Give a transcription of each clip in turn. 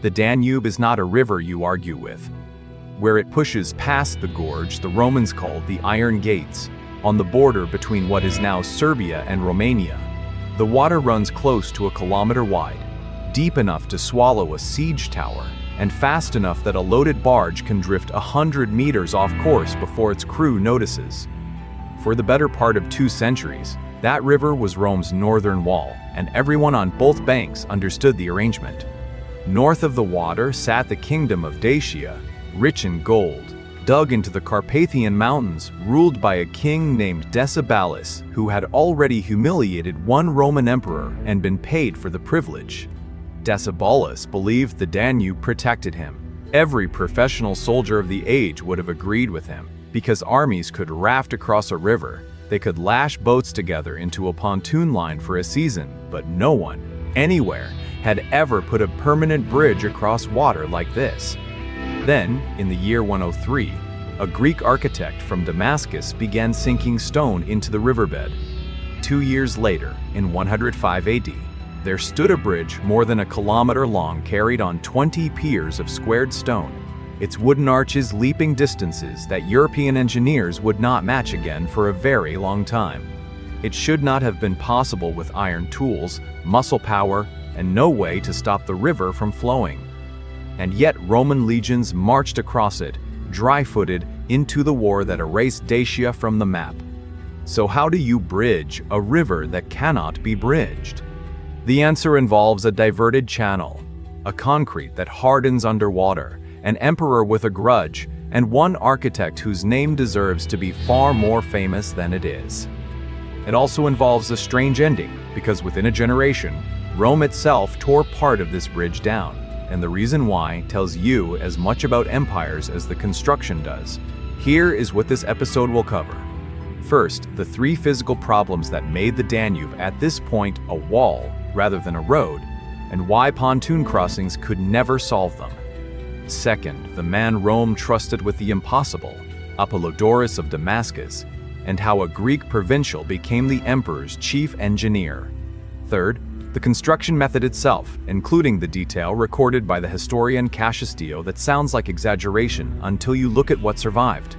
The Danube is not a river you argue with. Where it pushes past the gorge, the Romans called the Iron Gates, on the border between what is now Serbia and Romania. The water runs close to a kilometer wide, deep enough to swallow a siege tower, and fast enough that a loaded barge can drift 100 meters off course before its crew notices. For the better part of 2 centuries, that river was Rome's northern wall, and everyone on both banks understood the arrangement. North of the water sat the kingdom of Dacia, rich in gold, dug into the Carpathian Mountains, ruled by a king named Decebalus, who had already humiliated one Roman emperor and been paid for the privilege. Decebalus believed the Danube protected him. Every professional soldier of the age would have agreed with him, because armies could raft across a river, they could lash boats together into a pontoon line for a season, but no one, anywhere, had ever put a permanent bridge across water like this. Then, in the year 103, a Greek architect from Damascus began sinking stone into the riverbed. 2 years later, in 105 AD, there stood a bridge more than a kilometer long carried on 20 piers of squared stone, its wooden arches leaping distances that European engineers would not match again for a very long time. It should not have been possible with iron tools, muscle power, and no way to stop the river from flowing. And yet Roman legions marched across it, dry-footed, into the war that erased Dacia from the map. So how do you bridge a river that cannot be bridged? The answer involves a diverted channel, a concrete that hardens underwater, an emperor with a grudge, and one architect whose name deserves to be far more famous than it is. It also involves a strange ending, because within a generation, Rome itself tore part of this bridge down, and the reason why tells you as much about empires as the construction does. Here is what this episode will cover. First, the 3 physical problems that made the Danube at this point a wall rather than a road, and why pontoon crossings could never solve them. Second, the man Rome trusted with the impossible, Apollodorus of Damascus, and how a Greek provincial became the emperor's chief engineer. Third, the construction method itself, including the detail recorded by the historian Cassius Dio that sounds like exaggeration until you look at what survived.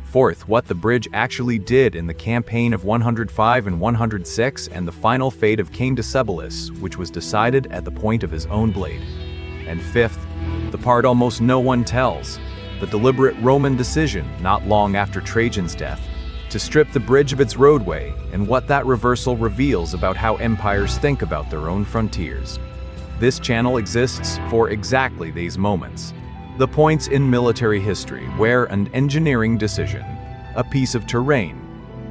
Fourth, what the bridge actually did in the campaign of 105 and 106 and the final fate of King Decebalus, which was decided at the point of his own blade. And fifth, the part almost no one tells, the deliberate Roman decision, not long after Trajan's death, to strip the bridge of its roadway and what that reversal reveals about how empires think about their own frontiers. This channel exists for exactly these moments. The points in military history where an engineering decision, a piece of terrain,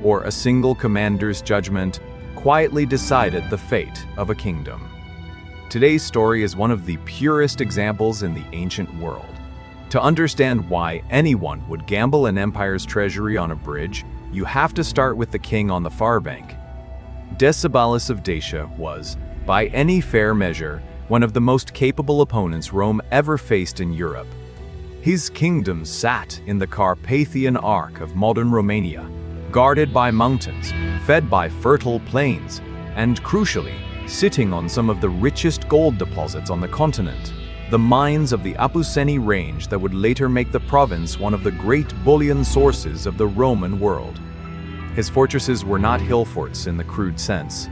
or a single commander's judgment quietly decided the fate of a kingdom. Today's story is one of the purest examples in the ancient world. To understand why anyone would gamble an empire's treasury on a bridge, you have to start with the king on the far bank. Decebalus of Dacia was, by any fair measure, one of the most capable opponents Rome ever faced in Europe. His kingdom sat in the Carpathian Arc of modern Romania, guarded by mountains, fed by fertile plains, and crucially, sitting on some of the richest gold deposits on the continent, the mines of the Apuseni range that would later make the province one of the great bullion sources of the Roman world. His fortresses were not hill forts in the crude sense.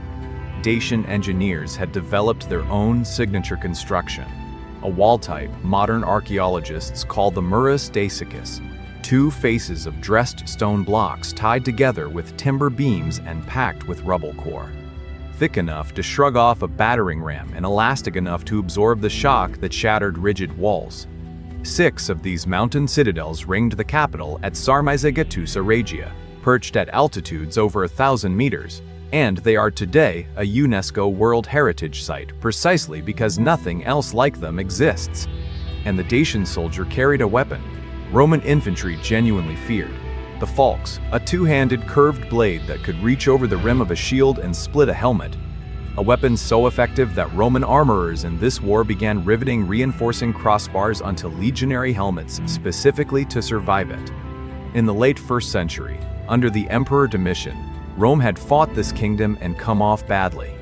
Dacian engineers had developed their own signature construction, a wall type modern archaeologists call the murus Daciacus, 2 faces of dressed stone blocks tied together with timber beams and packed with rubble core. Thick enough to shrug off a battering ram and elastic enough to absorb the shock that shattered rigid walls. 6 of these mountain citadels ringed the capital at Sarmizegetusa Regia, perched at altitudes over 1,000 meters, and they are today a UNESCO World Heritage Site precisely because nothing else like them exists. And the Dacian soldier carried a weapon Roman infantry genuinely feared: the falx, a 2-handed curved blade that could reach over the rim of a shield and split a helmet. A weapon so effective that Roman armorers in this war began riveting reinforcing crossbars onto legionary helmets specifically to survive it. In the late 1st century, under the Emperor Domitian, Rome had fought this kingdom and come off badly.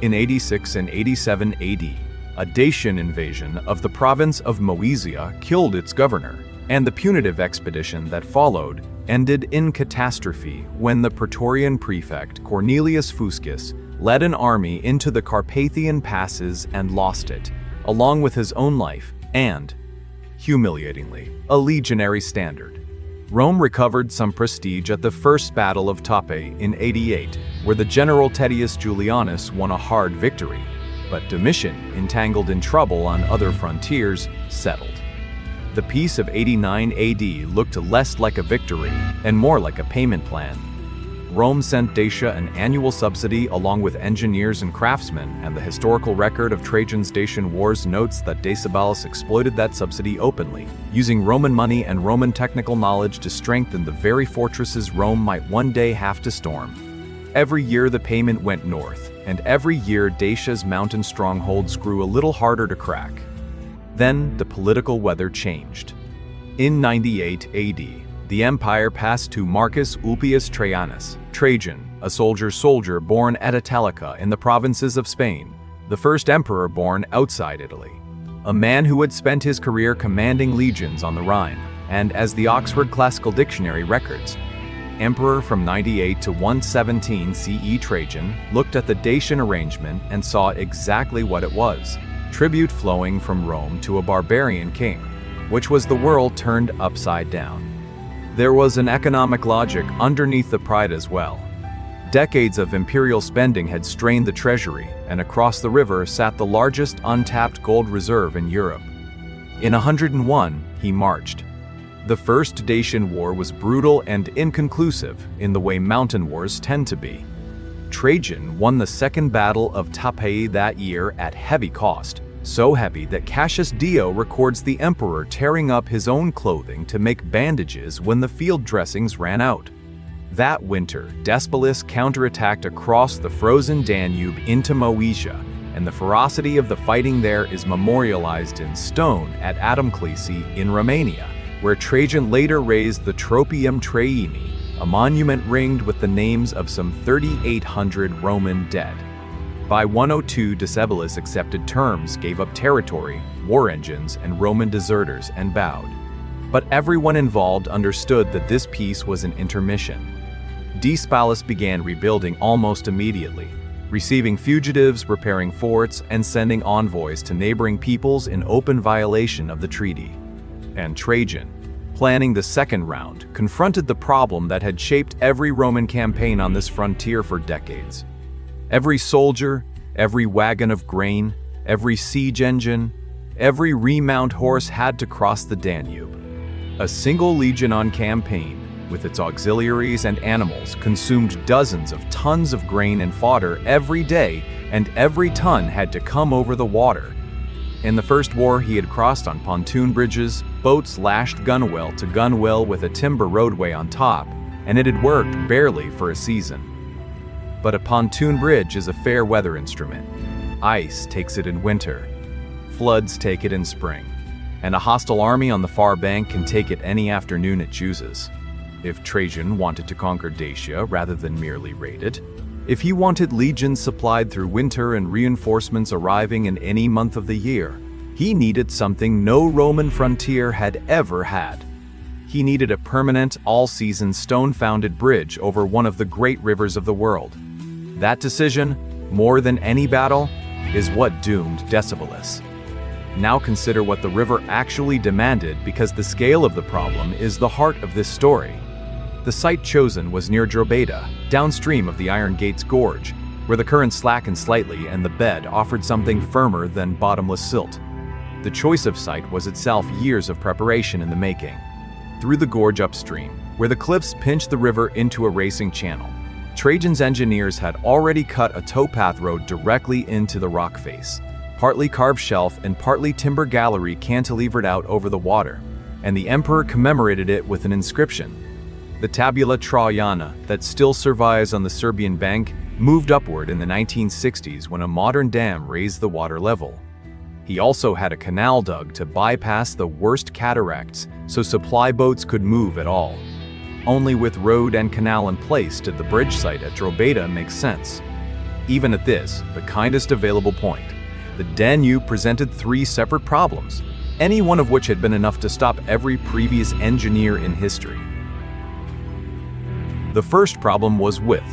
In 86 and 87 AD, A Dacian invasion of the province of Moesia killed its governor, and the punitive expedition that followed ended in catastrophe when the Praetorian prefect Cornelius Fuscus led an army into the Carpathian passes and lost it, along with his own life and, humiliatingly, a legionary standard. Rome recovered some prestige at the First Battle of Tapae in 88, where the general Tedius Julianus won a hard victory, but Domitian, entangled in trouble on other frontiers, settled. The peace of 89 AD looked less like a victory and more like a payment plan. Rome sent Dacia an annual subsidy along with engineers and craftsmen, and the historical record of Trajan's Dacian Wars notes that Decebalus exploited that subsidy openly, using Roman money and Roman technical knowledge to strengthen the very fortresses Rome might one day have to storm. Every year the payment went north, and every year Dacia's mountain strongholds grew a little harder to crack. Then the political weather changed. In 98 AD, the empire passed to Marcus Ulpius Traianus, Trajan, a soldier born at Italica in the provinces of Spain, the first emperor born outside Italy. A man who had spent his career commanding legions on the Rhine, and as the Oxford Classical Dictionary records, emperor from 98 to 117 CE Trajan looked at the Dacian arrangement and saw exactly what it was: tribute flowing from Rome to a barbarian king, which was the world turned upside down. There was an economic logic underneath the pride as well. Decades of imperial spending had strained the treasury, and across the river sat the largest untapped gold reserve in Europe. In 101, he marched. The First Dacian War was brutal and inconclusive in the way mountain wars tend to be. Trajan won the Second Battle of Tapae that year at heavy cost, so heavy that Cassius Dio records the emperor tearing up his own clothing to make bandages when the field dressings ran out. That winter, Decebalus counterattacked across the frozen Danube into Moesia, and the ferocity of the fighting there is memorialized in stone at Adamclisi in Romania, where Trajan later raised the Tropium Traini, a monument ringed with the names of some 3,800 Roman dead. By 102, Decebalus accepted terms, gave up territory, war engines, and Roman deserters, and bowed. But everyone involved understood that this peace was an intermission. Decebalus began rebuilding almost immediately, receiving fugitives, repairing forts, and sending envoys to neighboring peoples in open violation of the treaty. And Trajan, planning the second round, confronted the problem that had shaped every Roman campaign on this frontier for decades. Every soldier, every wagon of grain, every siege engine, every remount horse had to cross the Danube. A single legion on campaign, with its auxiliaries and animals, consumed dozens of tons of grain and fodder every day, and every ton had to come over the water. In the first war, he had crossed on pontoon bridges, boats lashed gunwale to gunwale with a timber roadway on top, and it had worked barely for a season. But a pontoon bridge is a fair weather instrument. Ice takes it in winter, floods take it in spring, and a hostile army on the far bank can take it any afternoon it chooses. If Trajan wanted to conquer Dacia rather than merely raid it, if he wanted legions supplied through winter and reinforcements arriving in any month of the year, he needed something no Roman frontier had ever had. He needed a permanent, all-season stone-founded bridge over one of the great rivers of the world. That decision, more than any battle, is what doomed Decebalus. Now consider what the river actually demanded, because the scale of the problem is the heart of this story. The site chosen was near Drobeta, downstream of the Iron Gates Gorge, where the current slackened slightly and the bed offered something firmer than bottomless silt. The choice of site was itself years of preparation in the making. Through the gorge upstream, where the cliffs pinched the river into a racing channel, Trajan's engineers had already cut a towpath road directly into the rock face, partly carved shelf and partly timber gallery cantilevered out over the water, and the emperor commemorated it with an inscription. The tabula Traiana that still survives on the Serbian bank moved upward in the 1960s when a modern dam raised the water level. He also had a canal dug to bypass the worst cataracts so supply boats could move at all. Only with road and canal in place did the bridge site at Drobeta make sense. Even at this, the kindest available point, The Danube presented three separate problems, any one of which had been enough to stop every previous engineer in history. The first problem was width.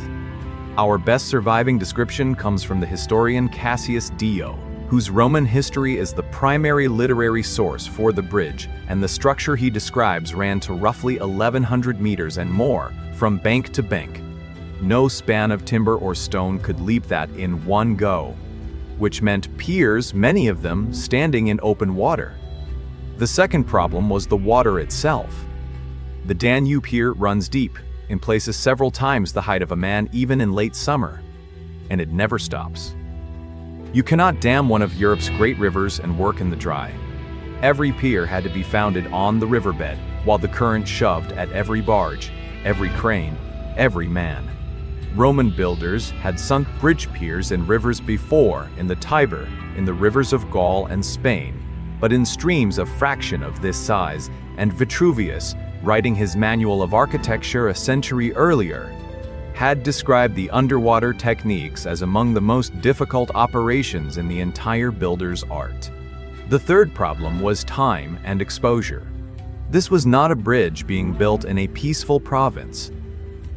Our best surviving description comes from the historian Cassius Dio, whose Roman history is the primary literary source for the bridge, and the structure he describes ran to roughly 1,100 meters and more, from bank to bank. No span of timber or stone could leap that in one go, which meant piers, many of them standing in open water. The second problem was the water itself. The Danube here runs deep, in places several times the height of a man even in late summer, and it never stops. You cannot dam one of Europe's great rivers and work in the dry. Every pier had to be founded on the riverbed, while the current shoved at every barge, every crane, every man. Roman builders had sunk bridge piers in rivers before, in the Tiber, in the rivers of Gaul and Spain, but in streams a fraction of this size, and Vitruvius, writing his Manual of Architecture a century earlier, had described the underwater techniques as among the most difficult operations in the entire builder's art. The third problem was time and exposure. This was not a bridge being built in a peaceful province.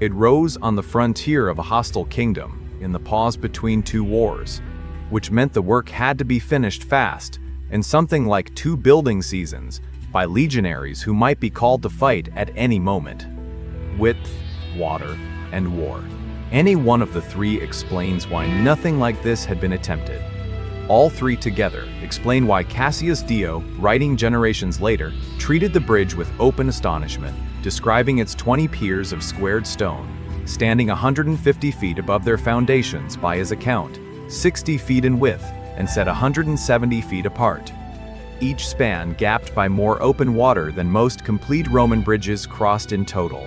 It rose on the frontier of a hostile kingdom, in the pause between two wars, which meant the work had to be finished fast, in something like 2 building seasons, by legionaries who might be called to fight at any moment. Width, water, and war. Any one of the three explains why nothing like this had been attempted. All three together explain why Cassius Dio, writing generations later, treated the bridge with open astonishment, describing its 20 piers of squared stone, standing 150 feet above their foundations by his account, 60 feet in width, and set 170 feet apart. Each span gapped by more open water than most complete Roman bridges crossed in total.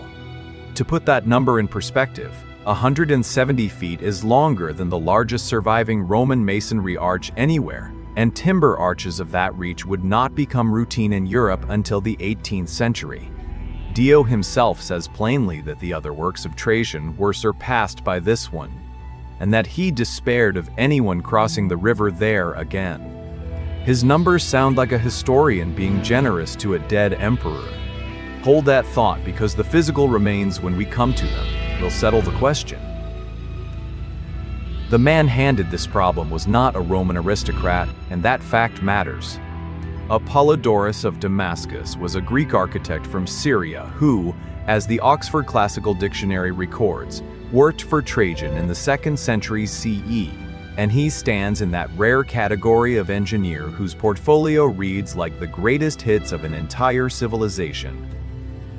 To put that number in perspective, 170 feet is longer than the largest surviving Roman masonry arch anywhere, and timber arches of that reach would not become routine in Europe until the 18th century. Dio himself says plainly that the other works of Trajan were surpassed by this one, and that he despaired of anyone crossing the river there again. His numbers sound like a historian being generous to a dead emperor. Hold that thought, because the physical remains, when we come to them, will settle the question. The man handed this problem was not a Roman aristocrat, and that fact matters. Apollodorus of Damascus was a Greek architect from Syria who, as the Oxford Classical Dictionary records, worked for Trajan in the 2nd century CE, and he stands in that rare category of engineer whose portfolio reads like the greatest hits of an entire civilization.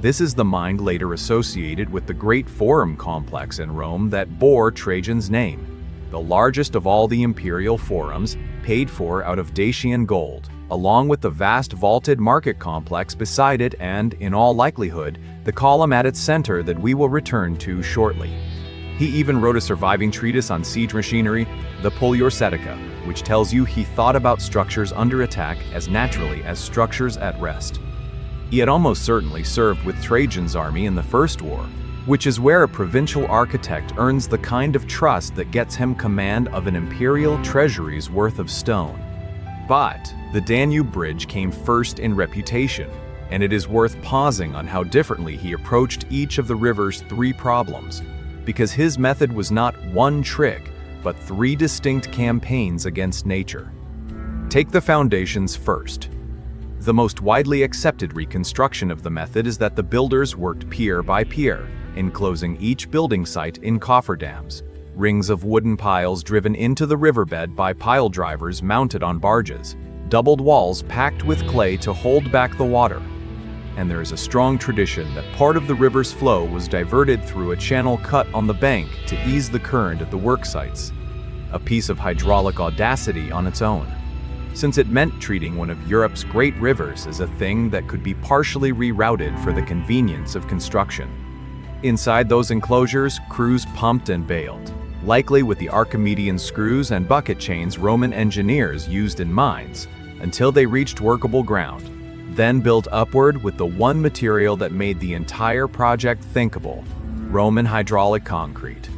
This is the mind later associated with the great Forum complex in Rome that bore Trajan's name, the largest of all the imperial forums, paid for out of Dacian gold, along with the vast vaulted market complex beside it and, in all likelihood, the column at its center that we will return to shortly. He even wrote a surviving treatise on siege machinery, the Poliorcetica, which tells you he thought about structures under attack as naturally as structures at rest. He had almost certainly served with Trajan's army in the First War, which is where a provincial architect earns the kind of trust that gets him command of an imperial treasury's worth of stone. But the Danube Bridge came first in reputation, and it is worth pausing on how differently he approached each of the river's three problems, because his method was not one trick, but 3 distinct campaigns against nature. Take the foundations first. The most widely accepted reconstruction of the method is that the builders worked pier by pier, enclosing each building site in cofferdams, rings of wooden piles driven into the riverbed by pile drivers mounted on barges, doubled walls packed with clay to hold back the water. And there is a strong tradition that part of the river's flow was diverted through a channel cut on the bank to ease the current at the work sites, a piece of hydraulic audacity on its own, since it meant treating one of Europe's great rivers as a thing that could be partially rerouted for the convenience of construction. Inside those enclosures, crews pumped and bailed, likely with the Archimedean screws and bucket chains Roman engineers used in mines, until they reached workable ground, then built upward with the one material that made the entire project thinkable: Roman hydraulic concrete.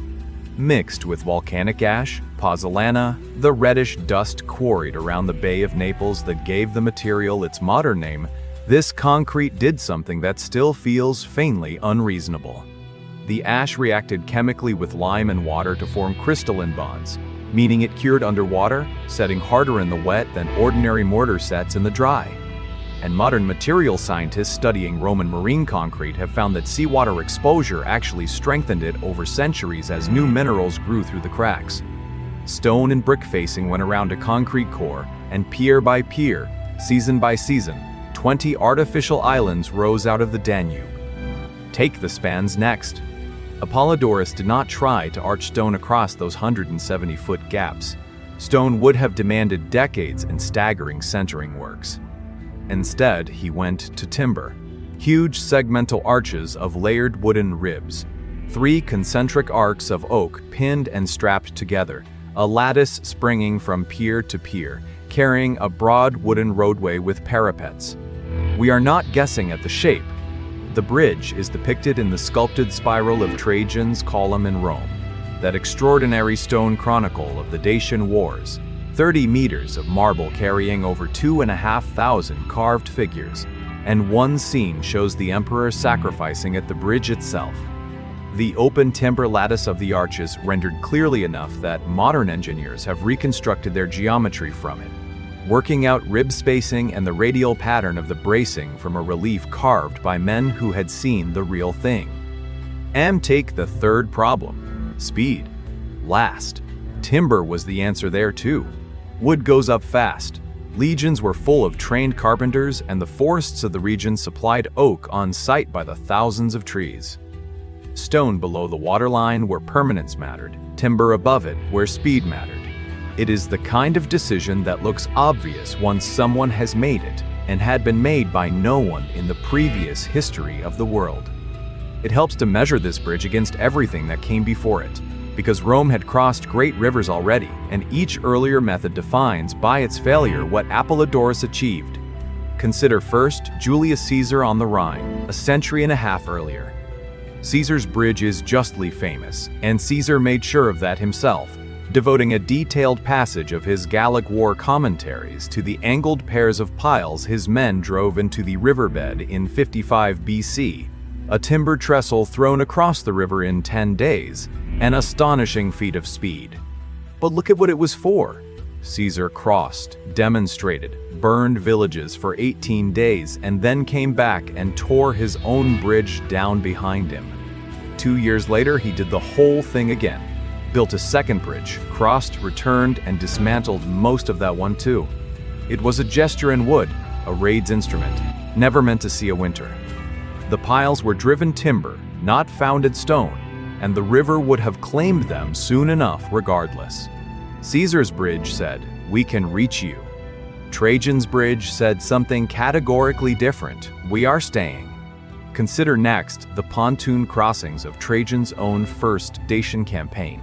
mixed with volcanic ash, pozzolana, the reddish dust quarried around the Bay of Naples that gave the material its modern name, this concrete did something that still feels faintly unreasonable. The ash reacted chemically with lime and water to form crystalline bonds, meaning it cured underwater, setting harder in the wet than ordinary mortar sets in the dry. And modern material scientists studying Roman marine concrete have found that seawater exposure actually strengthened it over centuries as new minerals grew through the cracks. Stone and brick facing went around a concrete core, and pier by pier, season by season, 20 artificial islands rose out of the Danube. Take the spans next. Apollodorus did not try to arch stone across those 170-foot gaps. Stone would have demanded decades and staggering centering works. Instead, he went to timber. Huge segmental arches of layered wooden ribs. 3 concentric arcs of oak pinned and strapped together, a lattice springing from pier to pier, carrying a broad wooden roadway with parapets. We are not guessing at the shape. The bridge is depicted in the sculpted spiral of Trajan's column in Rome, that extraordinary stone chronicle of the Dacian Wars, 30 meters of marble carrying over 2,500 carved figures, and one scene shows the emperor sacrificing at the bridge itself. The open timber lattice of the arches rendered clearly enough that modern engineers have reconstructed their geometry from it, working out rib spacing and the radial pattern of the bracing from a relief carved by men who had seen the real thing. And take the third problem: speed. Last. Timber was the answer there too. Wood goes up fast. Legions were full of trained carpenters, and the forests of the region supplied oak on site by the thousands of trees. Stone below the waterline where permanence mattered, timber above it where speed mattered. It is the kind of decision that looks obvious once someone has made it, and had been made by no one in the previous history of the world. It helps to measure this bridge against everything that came before it, because Rome had crossed great rivers already, and each earlier method defines by its failure what Apollodorus achieved. Consider first Julius Caesar on the Rhine, a century and a half earlier. Caesar's bridge is justly famous, and Caesar made sure of that himself, devoting a detailed passage of his Gallic War commentaries to the angled pairs of piles his men drove into the riverbed in 55 BC, a timber trestle thrown across the river in 10 days, an astonishing feat of speed. But look at what it was for. Caesar crossed, demonstrated, burned villages for 18 days, and then came back and tore his own bridge down behind him. 2 years later, he did the whole thing again. Built a second bridge, crossed, returned, and dismantled most of that one too. It was a gesture in wood, a raid's instrument, never meant to see a winter. The piles were driven timber, not founded stone, and the river would have claimed them soon enough regardless. Caesar's bridge said, "We can reach you." Trajan's bridge said something categorically different, "We are staying." Consider next the pontoon crossings of Trajan's own first Dacian campaign.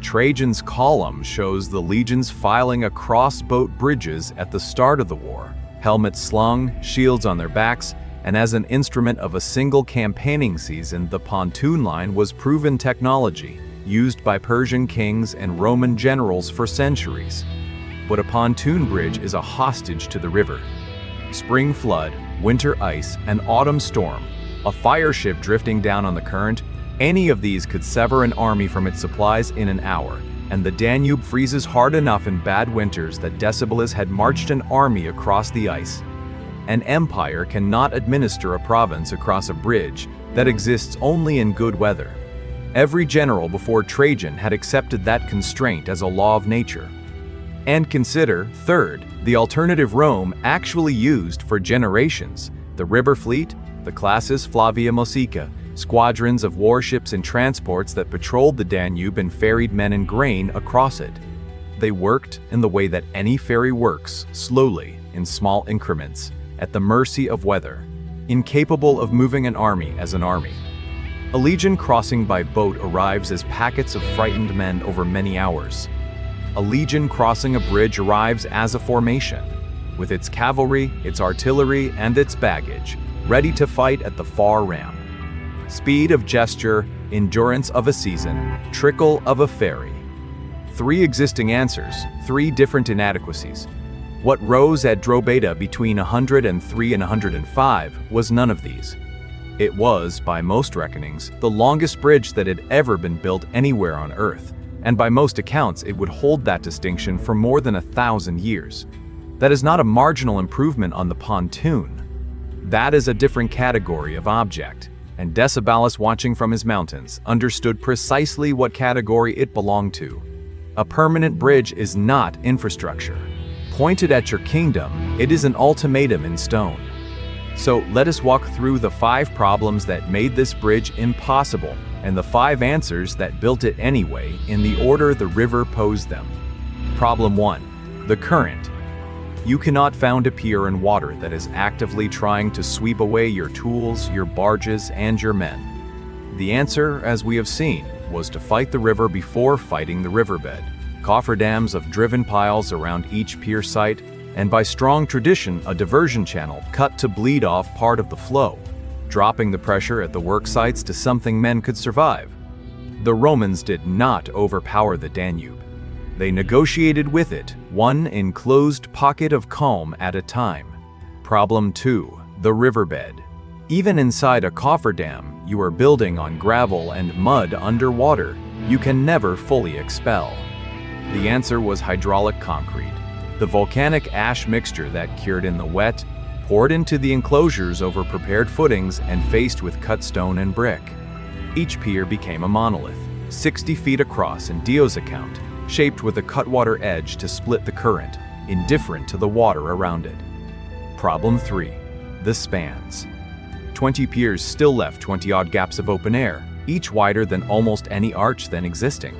Trajan's column shows the legions filing across boat bridges at the start of the war, helmets slung, shields on their backs, and as an instrument of a single campaigning season, the pontoon line was proven technology, used by Persian kings and Roman generals for centuries. But a pontoon bridge is a hostage to the river. Spring flood, winter ice, an autumn storm, a fire ship drifting down on the current, any of these could sever an army from its supplies in an hour, and the Danube freezes hard enough in bad winters that Decebalus had marched an army across the ice. An empire cannot administer a province across a bridge that exists only in good weather. Every general before Trajan had accepted that constraint as a law of nature. And consider, third, the alternative Rome actually used for generations: the river fleet, the classis Flavia Mosica, squadrons of warships and transports that patrolled the Danube and ferried men and grain across it. They worked in the way that any ferry works, slowly, in small increments, at the mercy of weather, incapable of moving an army as an army. A legion crossing by boat arrives as packets of frightened men over many hours. A legion crossing a bridge arrives as a formation, with its cavalry, its artillery, and its baggage, ready to fight at the far ram. Speed of gesture, endurance of a season, trickle of a ferry. 3 existing answers, 3 different inadequacies. What rose at Drogheda between 103 and 105 was none of these. It was, by most reckonings, the longest bridge that had ever been built anywhere on Earth, and by most accounts it would hold that distinction for more than 1,000 years. That is not a marginal improvement on the pontoon. That is a different category of object, and Decebalus, watching from his mountains, understood precisely what category it belonged to. A permanent bridge is not infrastructure. Pointed at your kingdom, it is an ultimatum in stone. So let us walk through the 5 problems that made this bridge impossible, and the 5 answers that built it anyway, in the order the river posed them. Problem 1. The current. You cannot found a pier in water that is actively trying to sweep away your tools, your barges, and your men. The answer, as we have seen, was to fight the river before fighting the riverbed. Cofferdams of driven piles around each pier site, and by strong tradition a diversion channel cut to bleed off part of the flow, dropping the pressure at the work sites to something men could survive. The Romans did not overpower the Danube. They negotiated with it, one enclosed pocket of calm at a time. Problem 2. The riverbed. Even inside a cofferdam, you are building on gravel and mud underwater. You can never fully expel. The answer was hydraulic concrete, the volcanic ash mixture that cured in the wet, poured into the enclosures over prepared footings and faced with cut stone and brick. Each pier became a monolith, 60 feet across in Dio's account, shaped with a cutwater edge to split the current, indifferent to the water around it. Problem 3. The spans. 20 piers still left 20-odd gaps of open air, each wider than almost any arch then existing.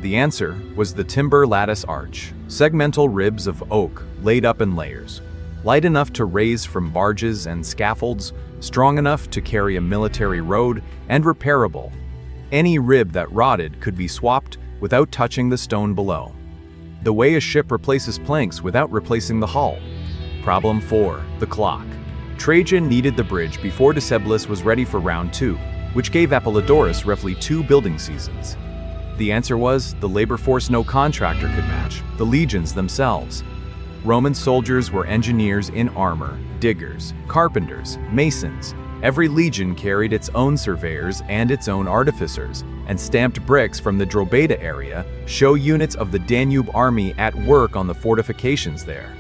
The answer was the timber lattice arch, segmental ribs of oak laid up in layers, light enough to raise from barges and scaffolds, strong enough to carry a military road, and repairable. Any rib that rotted could be swapped without touching the stone below. The way a ship replaces planks without replacing the hull. Problem 4. The clock. Trajan needed the bridge before Decebalus was ready for round 2, which gave Apollodorus roughly 2 building seasons. The answer was the labor force no contractor could match, the legions themselves. Roman soldiers were engineers in armor, diggers, carpenters, masons. Every legion carried its own surveyors and its own artificers, and stamped bricks from the Drogheda area show units of the Danube army at work on the fortifications there.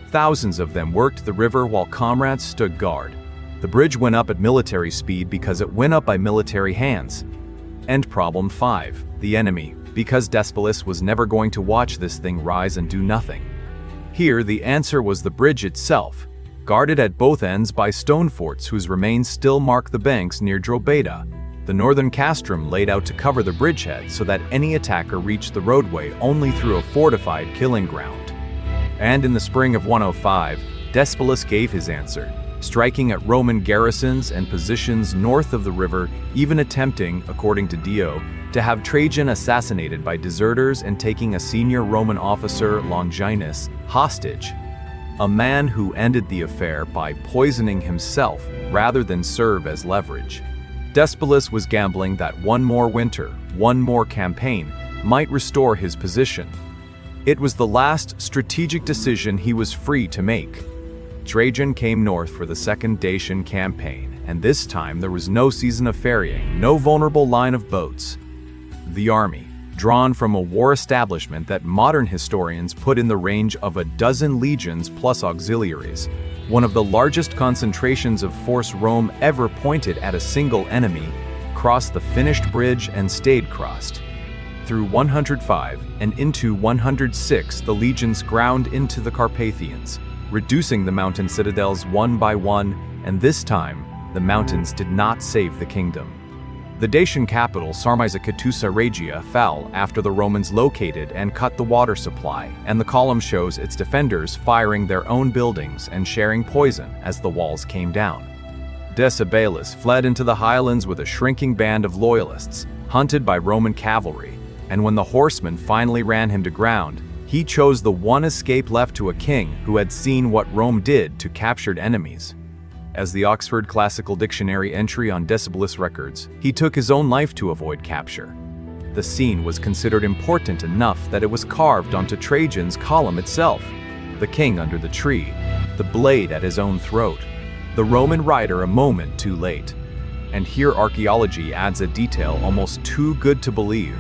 Thousands of them worked the river while comrades stood guard. The bridge went up at military speed because it went up by military hands. And problem 5, the enemy, because Decebalus was never going to watch this thing rise and do nothing. Here the answer was the bridge itself, guarded at both ends by stone forts whose remains still mark the banks near Drogheda, the northern castrum laid out to cover the bridgehead so that any attacker reached the roadway only through a fortified killing ground. And in the spring of 105, Decebalus gave his answer, striking at Roman garrisons and positions north of the river, even attempting, according to Dio, to have Trajan assassinated by deserters and taking a senior Roman officer, Longinus, hostage. A man who ended the affair by poisoning himself rather than serve as leverage. Decebalus was gambling that one more winter, one more campaign, might restore his position. It was the last strategic decision he was free to make. Trajan came north for the Second Dacian campaign, and this time there was no season of ferrying, no vulnerable line of boats. The army, drawn from a war establishment that modern historians put in the range of a dozen legions plus auxiliaries, one of the largest concentrations of force Rome ever pointed at a single enemy, crossed the finished bridge and stayed crossed. Through 105 and into 106 the legions ground into the Carpathians, reducing the mountain citadels one by one, and this time, the mountains did not save the kingdom. The Dacian capital, Sarmizacatusa Regia, fell after the Romans located and cut the water supply, and the column shows its defenders firing their own buildings and sharing poison as the walls came down. Decebalus fled into the highlands with a shrinking band of loyalists, hunted by Roman cavalry, and when the horsemen finally ran him to ground, he chose the one escape left to a king who had seen what Rome did to captured enemies. As the Oxford Classical Dictionary entry on Decebalus records, he took his own life to avoid capture. The scene was considered important enough that it was carved onto Trajan's column itself. The king under the tree, the blade at his own throat, the Roman rider a moment too late. And here archaeology adds a detail almost too good to believe.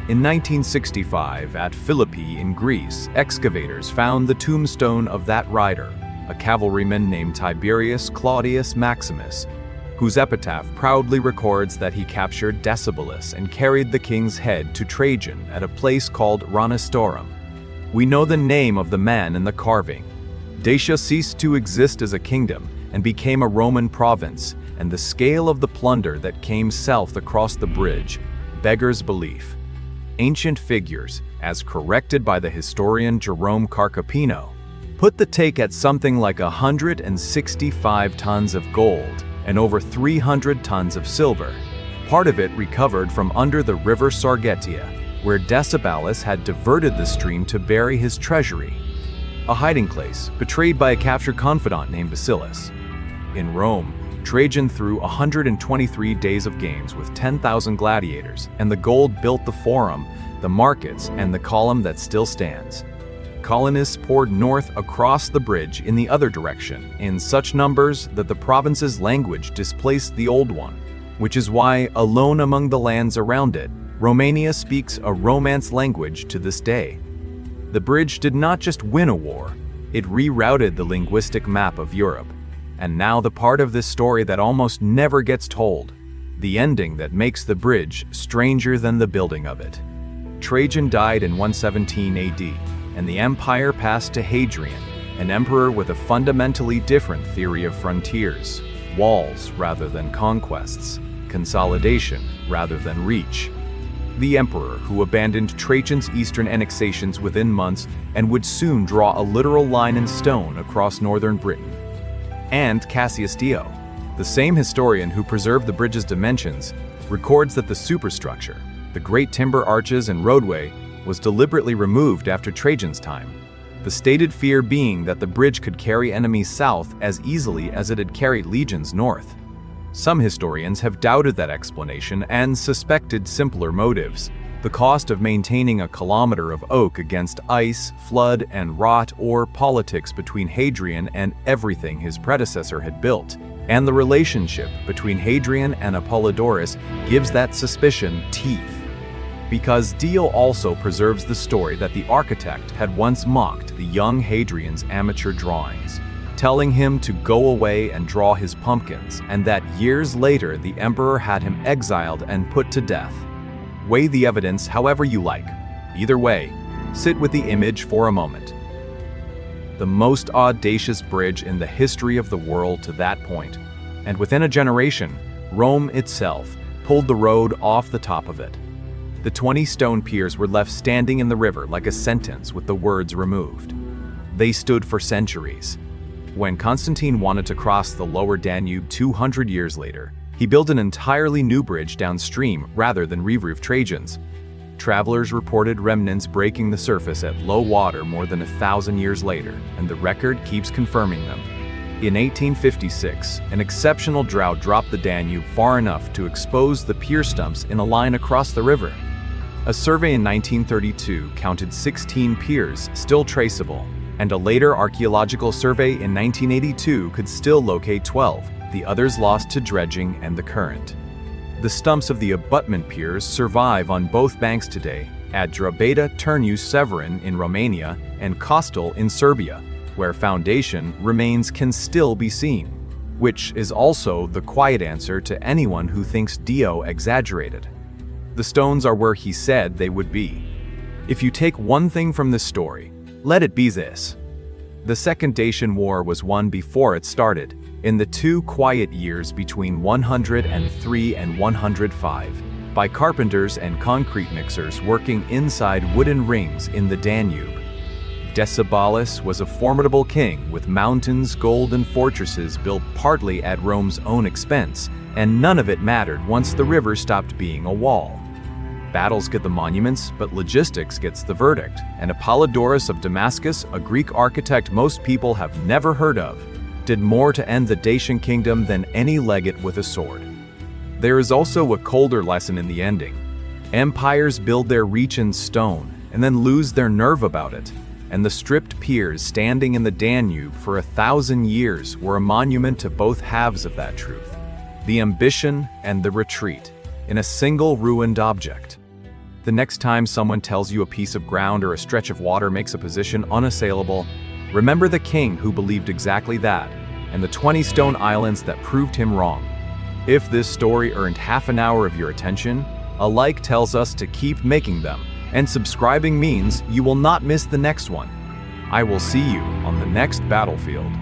In 1965, at Philippi in Greece, excavators found the tombstone of that rider, a cavalryman named Tiberius Claudius Maximus, whose epitaph proudly records that he captured Decebalus and carried the king's head to Trajan at a place called Ranistorum. We know the name of the man in the carving. Dacia ceased to exist as a kingdom and became a Roman province, and the scale of the plunder that came south across the bridge beggars belief. Ancient figures, as corrected by the historian Jerome Carcopino, put the take at something like 165 tons of gold and over 300 tons of silver, part of it recovered from under the river Sargetia, where Decebalus had diverted the stream to bury his treasury, a hiding place betrayed by a captured confidant named Bacillus. In Rome, Trajan threw 123 days of games with 10,000 gladiators, and the gold built the forum, the markets, and the column that still stands. Colonists poured north across the bridge in the other direction, in such numbers that the province's language displaced the old one, which is why, alone among the lands around it, Romania speaks a Romance language to this day. The bridge did not just win a war, it rerouted the linguistic map of Europe. And now the part of this story that almost never gets told, the ending that makes the bridge stranger than the building of it. Trajan died in 117 AD, and the empire passed to Hadrian, an emperor with a fundamentally different theory of frontiers, walls rather than conquests, consolidation rather than reach. The emperor who abandoned Trajan's eastern annexations within months and would soon draw a literal line in stone across northern Britain. And Cassius Dio, the same historian who preserved the bridge's dimensions, records that the superstructure, the great timber arches and roadway, was deliberately removed after Trajan's time, the stated fear being that the bridge could carry enemies south as easily as it had carried legions north. Some historians have doubted that explanation and suspected simpler motives: the cost of maintaining a kilometer of oak against ice, flood, and rot, or politics between Hadrian and everything his predecessor had built. And the relationship between Hadrian and Apollodorus gives that suspicion teeth. Because Dio also preserves the story that the architect had once mocked the young Hadrian's amateur drawings, telling him to go away and draw his pumpkins, and that years later the emperor had him exiled and put to death. Weigh the evidence however you like. Either way, sit with the image for a moment. The most audacious bridge in the history of the world to that point, and within a generation, Rome itself pulled the road off the top of it. The 20 stone piers were left standing in the river like a sentence with the words removed. They stood for centuries. When Constantine wanted to cross the lower Danube 200 years later, he built an entirely new bridge downstream rather than re-roof Trajan's. Travelers reported remnants breaking the surface at low water more than 1,000 years later, and the record keeps confirming them. In 1856, an exceptional drought dropped the Danube far enough to expose the pier stumps in a line across the river. A survey in 1932 counted 16 piers still traceable, and a later archaeological survey in 1982 could still locate 12, the others lost to dredging and the current. The stumps of the abutment piers survive on both banks today, at Drobeta Târgu Severin in Romania and Costel in Serbia, where foundation remains can still be seen, which is also the quiet answer to anyone who thinks Dio exaggerated. The stones are where he said they would be. If you take one thing from this story, let it be this. The Second Dacian War was won before it started, in the 2 quiet years between 103 and 105, by carpenters and concrete mixers working inside wooden rings in the Danube. Decebalus was a formidable king with mountains, gold, and fortresses built partly at Rome's own expense, and none of it mattered once the river stopped being a wall. Battles get the monuments, but logistics gets the verdict, and Apollodorus of Damascus, a Greek architect most people have never heard of, did more to end the Dacian kingdom than any legate with a sword. There is also a colder lesson in the ending. Empires build their reach in stone and then lose their nerve about it, and the stripped piers standing in the Danube for 1,000 years were a monument to both halves of that truth, the ambition and the retreat, in a single ruined object. The next time someone tells you a piece of ground or a stretch of water makes a position unassailable, remember the king who believed exactly that, and the 20 stone islands that proved him wrong. If this story earned half an hour of your attention, a like tells us to keep making them, and subscribing means you will not miss the next one. I will see you on the next battlefield.